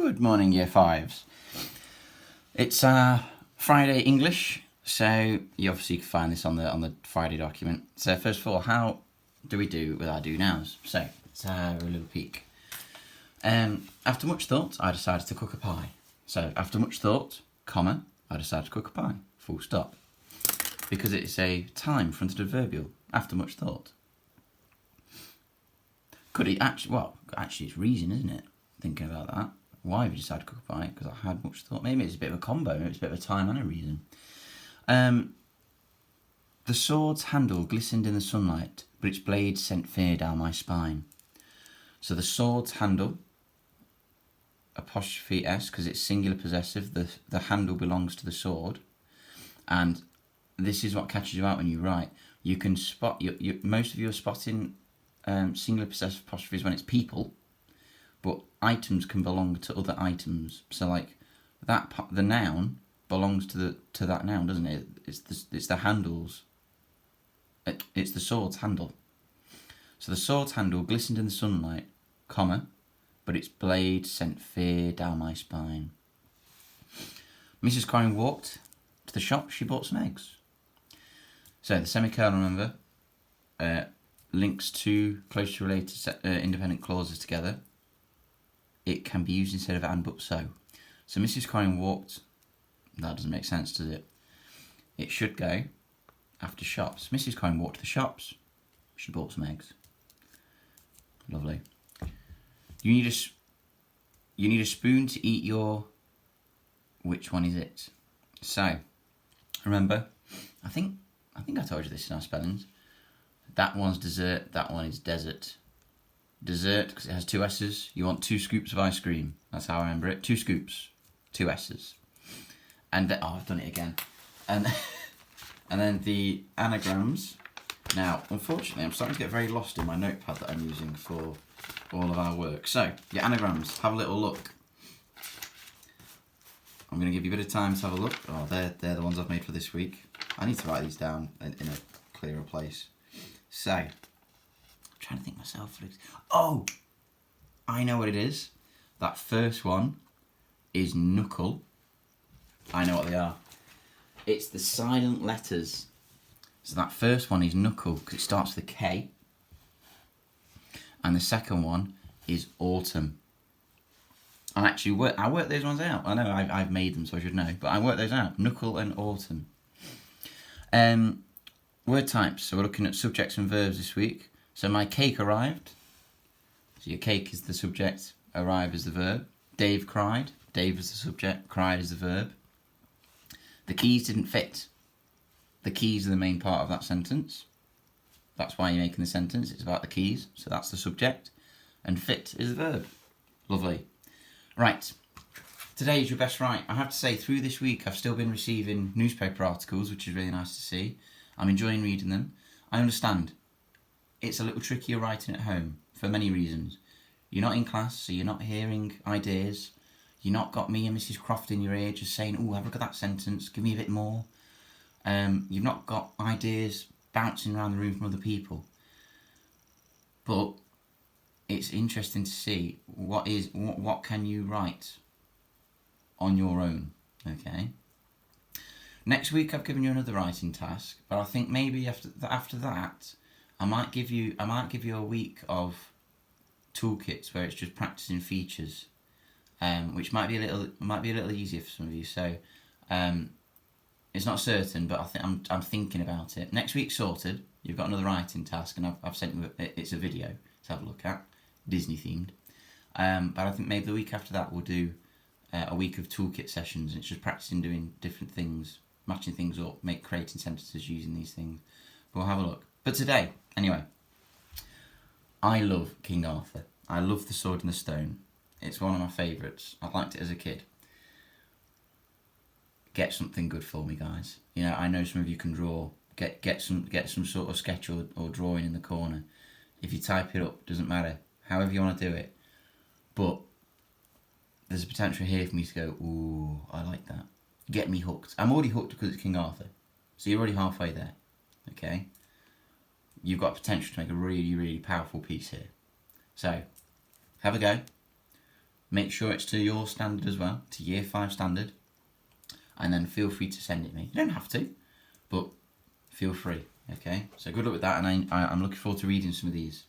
Good morning, Year 5s. It's Friday English, so you obviously can find this on the Friday document. So first of all, how do we do with our do nows? So let's have a little peek. After much thought, I decided to cook a pie. So after much thought, comma, I decided to cook a pie. Full stop. Because it's a time fronted adverbial. After much thought. Could it actually? Well, actually, it's reason, isn't it? Thinking about that. Why have you decided to cook a pie? Because I had much thought. Maybe it's a bit of a combo. Maybe it's a bit of a time and a reason. The sword's handle glistened in the sunlight, but its blade sent fear down my spine. So the sword's handle, apostrophe S, because it's singular possessive. The handle belongs to the sword, and this is what catches you out when you write. You can spot most of you are spotting singular possessive apostrophes when it's people. But items can belong to other items. So like that, the noun belongs to that noun, doesn't it? It's the handles. It's the sword's handle. So the sword's handle glistened in the sunlight, comma, but its blade sent fear down my spine. Mrs. Corin walked to the shop. She bought some eggs. So the semicolon, remember, links two closely related independent clauses together. It can be used instead of and but so. So Mrs. Corin walked. That doesn't make sense, does it? It should go after shops. Mrs. Corin walked to the shops. She bought some eggs. Lovely. You need a spoon to eat your. Which one is it? So remember, I think I told you this in our spellings. That one's dessert. That one is desert. Dessert, because it has two S's. You want 2 scoops of ice cream. That's how I remember it. 2 scoops, 2 S's. And I've done it again. And then the anagrams. Now, unfortunately, I'm starting to get very lost in my notepad that I'm using for all of our work. So, your anagrams, have a little look. I'm going to give you a bit of time to have a look. Oh, they're the ones I've made for this week. I need to write these down in a clearer place. So, trying to think myself. Oh, I know what it is. That first one is knuckle. I know what they are. It's the silent letters. So that first one is knuckle because it starts with a K. And the second one is autumn. I actually I worked those ones out. I know I've made them, so I should know. But I worked those out. Knuckle and autumn. Word types. So we're looking at subjects and verbs this week. So my cake arrived. So your cake is the subject, arrive is the verb. Dave cried. Dave is the subject, cried is the verb. The keys didn't fit. The keys are the main part of that sentence. That's why you're making the sentence. It's about the keys. So that's the subject. And fit is the verb. Lovely. Right. Today is your best write. I have to say, through this week, I've still been receiving newspaper articles, which is really nice to see. I'm enjoying reading them. I understand. It's a little trickier writing at home for many reasons. You're not in class, so you're not hearing ideas. You've not got me and Mrs. Croft in your ear just saying, oh, have a look at that sentence, give me a bit more. You've not got ideas bouncing around the room from other people. But it's interesting to see what can you write on your own, okay? Next week I've given you another writing task, but I think maybe after that, I might give you a week of toolkits where it's just practicing features, which might be a little easier for some of you. So it's not certain, but I think I'm thinking about it. Next week sorted. You've got another writing task, and I've sent you it's a video to have a look at, Disney themed. But I think maybe the week after that we'll do a week of toolkit sessions. And it's just practicing doing different things, matching things up, creating sentences using these things. But we'll have a look. But today, anyway, I love King Arthur. I love The Sword and the Stone. It's one of my favourites. I liked it as a kid. Get something good for me, guys. You know, I know some of you can draw. Get some sort of sketch or drawing in the corner. If you type it up, doesn't matter. However you want to do it. But there's a potential here for me to go, ooh, I like that. Get me hooked. I'm already hooked because it's King Arthur. So you're already halfway there. Okay? You've got potential to make a really, really powerful piece here. So, have a go. Make sure it's to your standard as well, to Year 5 standard. And then feel free to send it me. You don't have to, but feel free, okay? So good luck with that, and I'm looking forward to reading some of these.